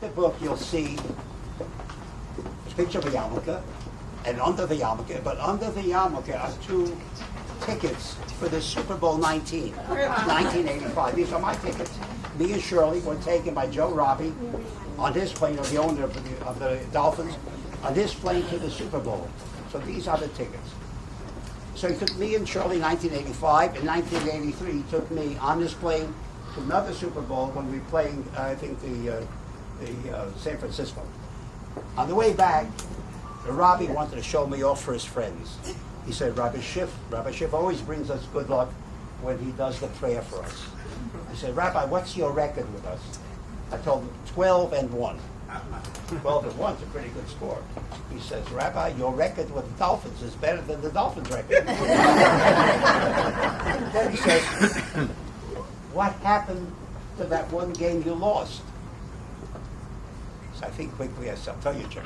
the book, you'll see a picture of a yarmulke, and under the yarmulke, but under the yarmulke are 2 tickets for the Super Bowl 1985. These are my tickets. Me and Shirley were taken by Joe Robbie on his plane, or the owner of the Dolphins, on his plane to the Super Bowl. So these are the tickets. So he took me and Shirley in 1985. In 1983, he took me on this plane to another Super Bowl when we were playing, I think, the San Francisco. On the way back, Robbie wanted to show me off for his friends. He said, Rabbi Schiff always brings us good luck when he does the prayer for us. I said, Rabbi, what's your record with us? I told him 12-1. 12-1 is a pretty good score. He says, Rabbi, your record with the Dolphins is better than the Dolphins' record. Then he says, what happened to that one game you lost? So I think quickly, I'll tell you, Joe.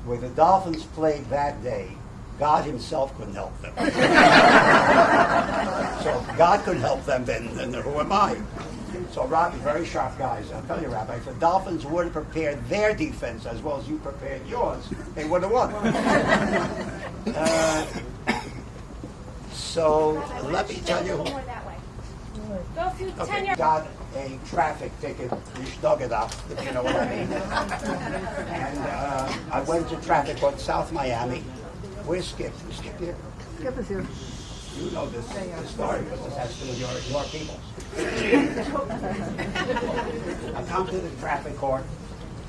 Where the Dolphins played that day, God himself couldn't help them. So if God couldn't help them, then who am I? So Robbie, very sharp guys. I'll tell you, Rabbi, if the Dolphins would have prepared their defense as well as you prepared yours, they would have won. So let me tell you. Go a few 10 yards. Got a traffic ticket, if you know what I mean. And I went to traffic on South Miami. Where's Skip? Is Skip here? Skip is here. You know this story because this has to do with your people. I come to the traffic court,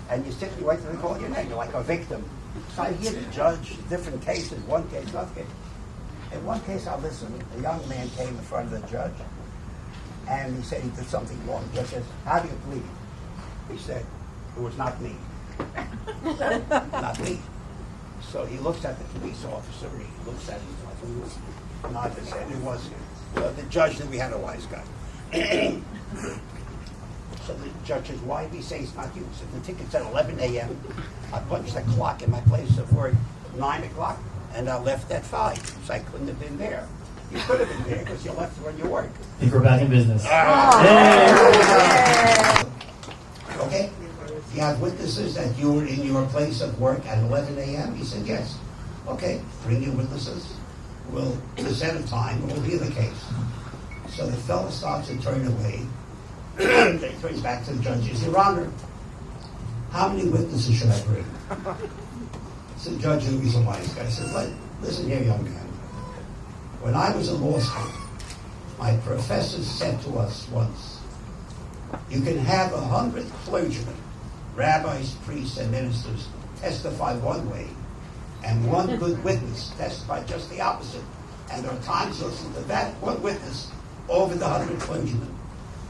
and you sit and you wait till they call your name. You're like a victim. So I hear the judge, different cases, one case, another case. In one case, I listened. A young man came in front of the judge, and he said he did something wrong. The judge says, how do you plead? He said, it was not me. Not me. So he looks at the police officer, and he looks at him, nodded his head, it was him. So the judge knew we had a wise guy. So the judge says, why did he say it's not you? He said, the ticket's at 11 a.m. I punched the clock in my place of work 9 o'clock, and I left at 5. So I couldn't have been there. You could have been there because you left when you worked. I think we're back in business. Okay? You have witnesses that you were in your place of work at 11 a.m.? He said, yes. Okay, bring your witnesses. We'll set a time. We'll hear the case. So the fellow starts to turn away. He turns back to the judge. He says, Your Honor, how many witnesses should I bring? So the judge, who was a wise guy, said, listen here, young man. When I was in law school, my professor said to us once, you can have 100 clergymen, rabbis, priests, and ministers testify one way, and one good witness testify just the opposite. And there are times to listen to that one witness over the 100 clergymen.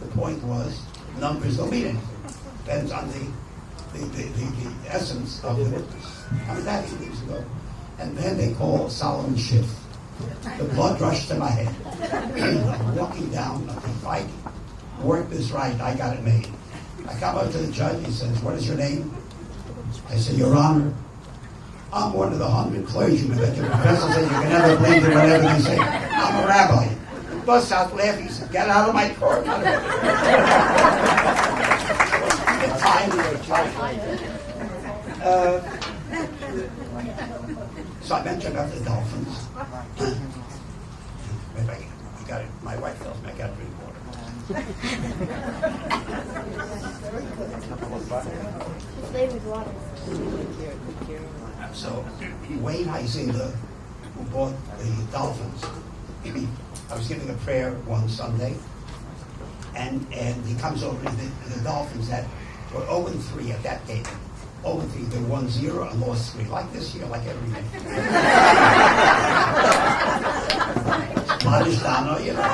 The point was, numbers don't mean anything. Depends on the essence of the witness. I mean, that 8 years ago. And then they call Solomon Schiff. The blood rushed to my head. I'm walking down, I'm fighting. Work this right, I got it made. I come up to the judge, he says, what is your name? I said, Your Honor, I'm one of the 100 clergymen that your professor said you can never believe in whatever they say. I'm a rabbi. He busts out laughing, he said, get out of my court. So I mentioned about the Dolphins. I got it. My wife tells me I got to drink water. Flavored water. So Wayne Heisinger, who bought the Dolphins, I was giving a prayer one Sunday, and he comes over to the Dolphins that were 0-3 at that game. 0-3, they won 0 and lost 3, like this year, like every year. Modestano, you know.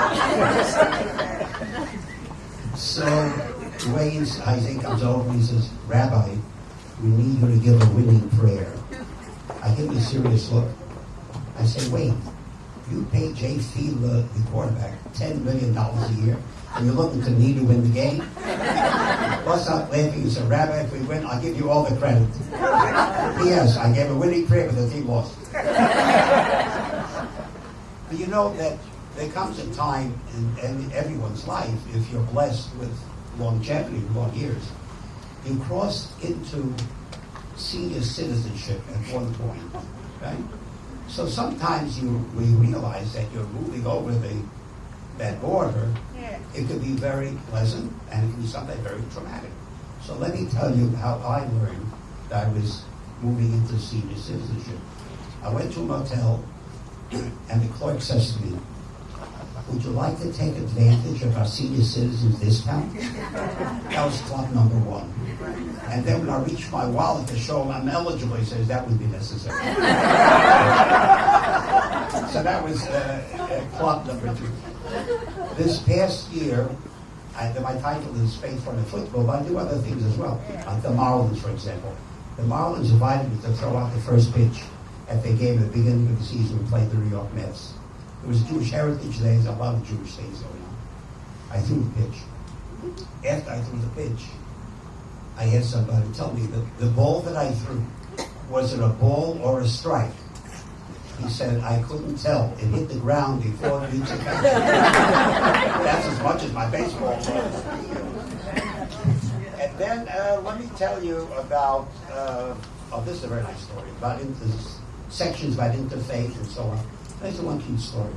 So Wayne Heisinger comes over and he says, Rabbi, we need you to give a winning prayer. I give him a serious look. I say, Wayne, you pay Jay Fiedler, the quarterback, $10 million a year, and you're looking to me to win the game? Bust out laughing and said, Rabbi, if we win, I'll give you all the credit. Yes, I gave a winning prayer, but the team lost. But you know that there comes a time in everyone's life, if you're blessed with longevity, long years, you cross into senior citizenship at one point, right? So sometimes we realize that you're moving over that border. It could be very pleasant, and it can be something very traumatic. So let me tell you how I learned that I was moving into senior citizenship. I went to a motel, and the clerk says to me, "Would you like to take advantage of our senior citizens discount?" That was club number one. And then when I reached my wallet to show him I'm eligible, he says that would be necessary. So that was club number two. This past year, my title is Faithful in Football, but I do other things as well. Like the Marlins, for example. The Marlins invited me to throw out the first pitch at their game at the beginning of the season. We played the New York Mets. It was Jewish Heritage Days. A lot of Jewish things going on. I threw the pitch. After I threw the pitch, I had somebody tell me that the ball that I threw, was it a ball or a strike? He said, I couldn't tell. It hit the ground before it reached the catcher. That's as much as my baseball was. And then let me tell you about, this is a very nice story, about sections about interfaith and so on. There's one cute story.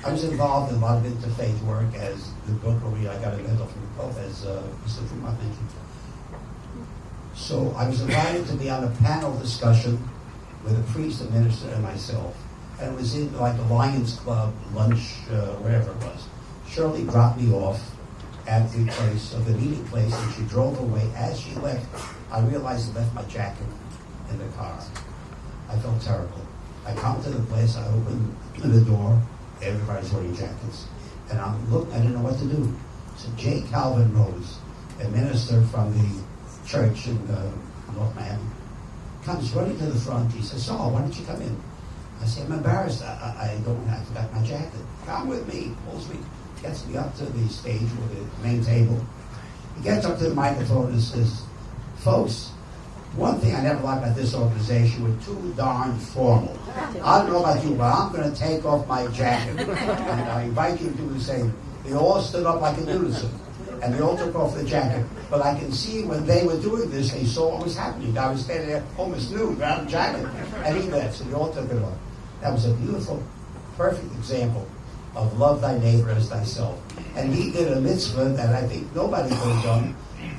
I was involved in a lot of interfaith work as the book where I got a medal from the Pope, as Mr. Fremont mentioned. So I was invited to be on a panel discussion with a priest, a minister, and myself. And it was in like the Lions Club lunch, wherever it was. Shirley dropped me off at the place, of the meeting place, and she drove away. As she left, I realized I left my jacket in the car. I felt terrible. I come to the place, I open the door, everybody's wearing jackets. And I'm looking, I didn't know what to do. So J. Calvin Rose, a minister from the church in North Miami, comes running to the front. He says, "Saul, why don't you come in?" I say, "I'm embarrassed. I forgot my jacket." "Come with me." Pulls me, gets me up to the stage with the main table. He gets up to the microphone and says, "Folks, one thing I never liked about this organization, we're too darn formal. I don't know about you, but I'm going to take off my jacket. And I invite you to do the same." They all stood up like in unison, and they all took off the jacket. But I can see when they were doing this, they saw what was happening. I was standing there almost nude, without a jacket, and he left, so they all took it off. That was a beautiful, perfect example of love thy neighbor as thyself. And he did a mitzvah that I think nobody could have done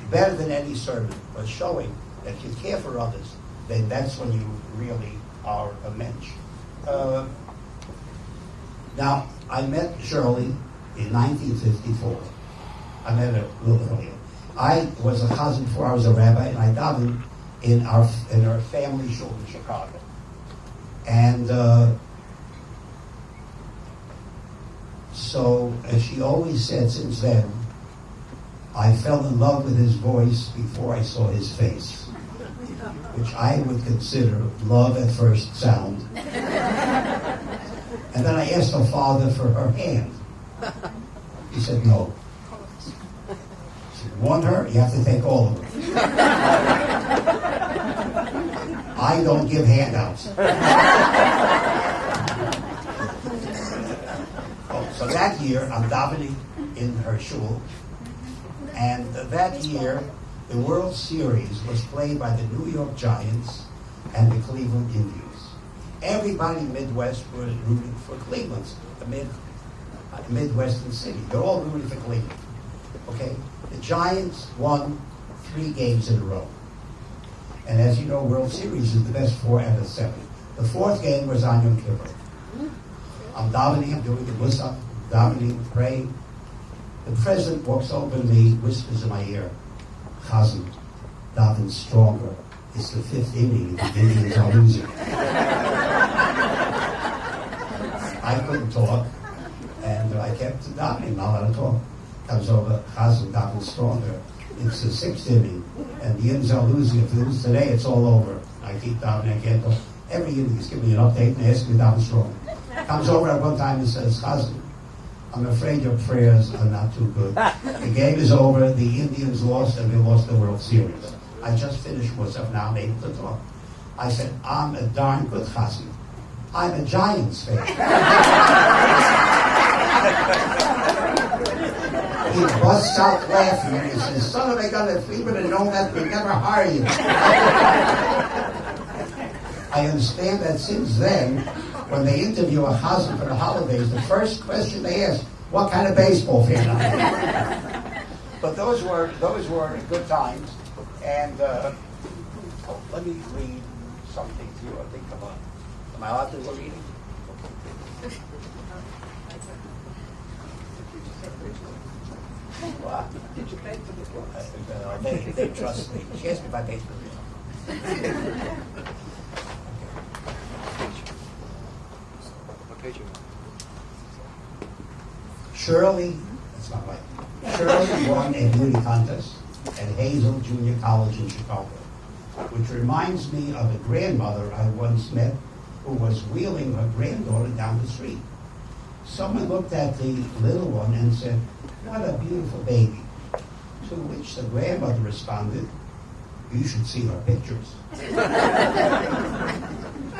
better than any sermon, but showing that if you care for others, then that's when you really are a mensch. Now, I met Shirley in 1954. I met her a little earlier. I was a chazan before I was a rabbi, and I davened in our family shul in Chicago. And so, as she always said since then, I fell in love with his voice before I saw his face, which I would consider love at first sound. And then I asked her father for her hand. He said no. You want her, you have to take all of her. I don't give handouts. So that year, I'm davening in her shul, and that year, the World Series was played by the New York Giants and the Cleveland Indians. Everybody in the Midwest was rooting for Cleveland, a Midwestern city. They're all rooting for Cleveland. Okay? The Giants won 3 games in a row. And as you know, World Series is the best 4 out of 7. The 4th game was on Yom Kippur. I'm davening, I'm doing the musaf, davening, praying. The president walks over to me, whispers in my ear, "Chazan, daven stronger. It's the 5th inning, the Indians are losing." I couldn't talk, and I kept davening, not allowed to talk. Comes over, "Chazan, daven stronger. It's the 6th inning, and the Indians are losing. If they lose today, it's all over." I keep davening, I can't talk. Every inning he's giving me an update and asking me to daven stronger. Comes over at one time and says, "Chazan, I'm afraid your prayers are not too good. The game is over, the Indians lost, and they lost the World Series. I just finished myself, now I'm able to talk." I said, "I'm a darn good chazan. I'm a Giants fan." He busts out laughing and he says, son of a gun, if we would have known that, we'd never hire you. I understand that since then, when they interview a husband for the holidays, the first question they ask, what kind of baseball fan are you? But those were good times. And let me read something to you. I think am I allowed to go reading? Well, did you pay for this one? They trust me. She asked me if I paid for this one. What page you want? Shirley, that's not right. Shirley won a beauty contest at Hazel Junior College in Chicago, which reminds me of a grandmother I once met who was wheeling her granddaughter down the street. Someone looked at the little one and said, what a beautiful baby. To which the grandmother responded, you should see her pictures.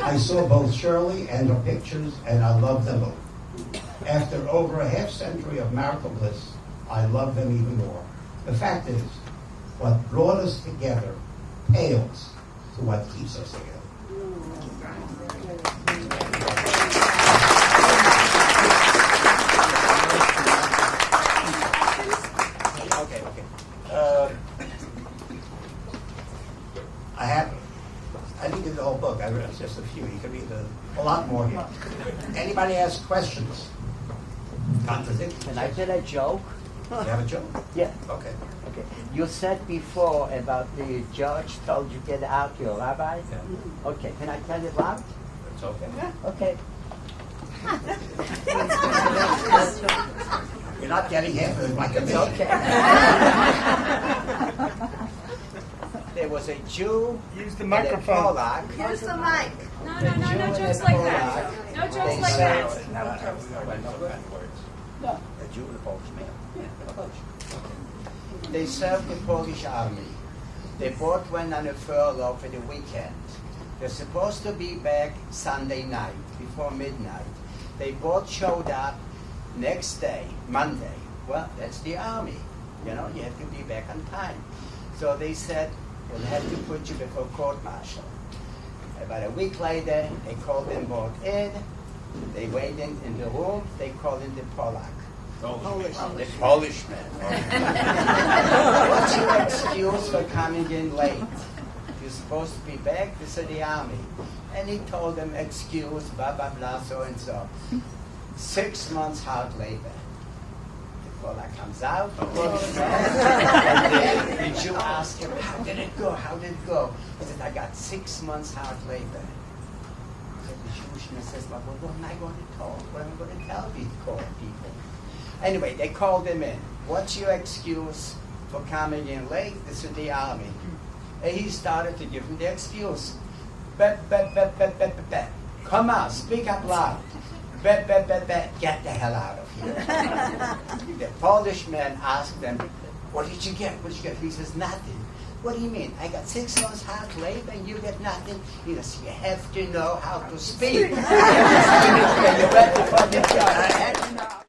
I saw both Shirley and her pictures, and I love them both. After over a half-century of marital bliss, I love them even more. The fact is, what brought us together pales to what keeps us together. I didn't get the whole book. I read just a few. You can read a lot more here. Anybody ask questions? Contradictions? Can I tell a joke? You have a joke? Yeah. Okay. Okay. You said before about the judge told you get out your rabbi. Yeah. Okay. Can I tell it loud? It's okay. Okay. You're not getting half of my commission. Okay. There was a Jew Use the and microphone. a Polak. Use the mic. No jokes like that. No jokes like that. A Jew and a Polish man. They served the Polish army. They both went on a furlough for the weekend. They're supposed to be back Sunday night before midnight. They both showed up next day, Monday. Well, that's the army. You know, you have to be back on time. So they said, we'll have to put you before court-martial. About a week later, they called them both in. They waited in the room. They called in the Polak. The Polish man. What's your excuse for coming in late? You're supposed to be back. This is the army. And he told them, excuse, blah, blah, blah, so and so. 6 months hard labor. The Polak comes out, the Polish man, and the Jew asked him, how did it go? How did it go? He said, I got 6 months hard labor. So the Jewish man says, well, what am I going to talk? What am I going to tell these court people? Anyway, they called him in. What's your excuse for coming in late? This is the army. And he started to give him the excuse. Come on, speak up loud. Get the hell out of here. The Polish man asked them, what did you get? What did you get? He says, nothing. What do you mean? I got 6 months hard labor and you get nothing? He says, you have to know how to speak. You have to speak. You're ready for the job. I had to know.